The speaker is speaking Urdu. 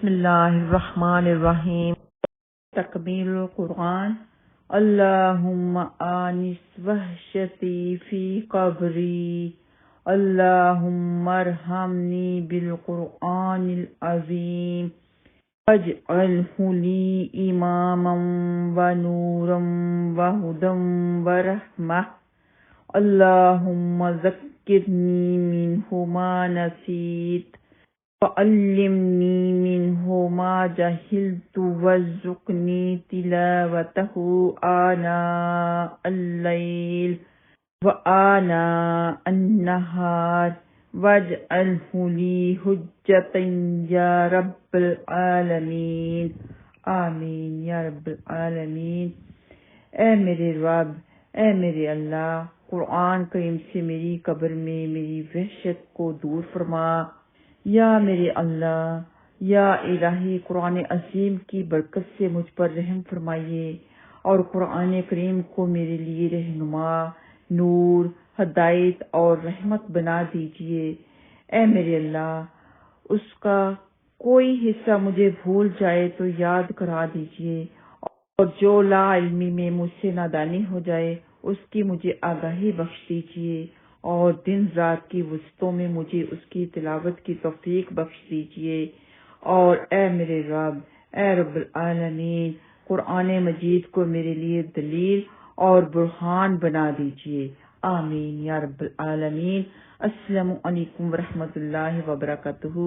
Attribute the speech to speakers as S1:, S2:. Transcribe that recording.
S1: بسم اللہ الرحمن الرحیم۔ تکمیل القرآن۔ اللہم آنس وحشتی فی قبری، اللہم ارحمنی بالقرآن العظیم، واجعلہ لی اماما ونورا وہدی ورحمہ، اللہم ذکرنی منہ ما نسیت وعلمنی منہ ما جہلت وارزقنی تلاوتہ آناء اللیل وآناء النہار واجعلہ لی حجۃ یا رب العالمین، آمین یا رب العالمین۔ اے میرے رب، اے میرے اللہ، قرآن کریم سے میری قبر میں میری وحشت کو دور فرما۔ یا میرے اللہ، یا الہی، قرآن عظیم کی برکت سے مجھ پر رحم فرمائیے اور قرآن کریم کو میرے لیے رہنما، نور، ہدایت اور رحمت بنا دیجیے۔ اے میرے اللہ، اس کا کوئی حصہ مجھے بھول جائے تو یاد کرا دیجیے، اور جو لا علمی میں مجھ سے نادانی ہو جائے اس کی مجھے آگاہی بخش دیجیے، اور دن رات کی وسطوں میں مجھے اس کی تلاوت کی توفیق بخش دیجیے۔ اور اے میرے رب، اے رب العالمین، قرآن مجید کو میرے لیے دلیل اور برہان بنا دیجیے، آمین یا رب العالمین۔ السلام علیکم ورحمۃ اللہ وبرکاتہ۔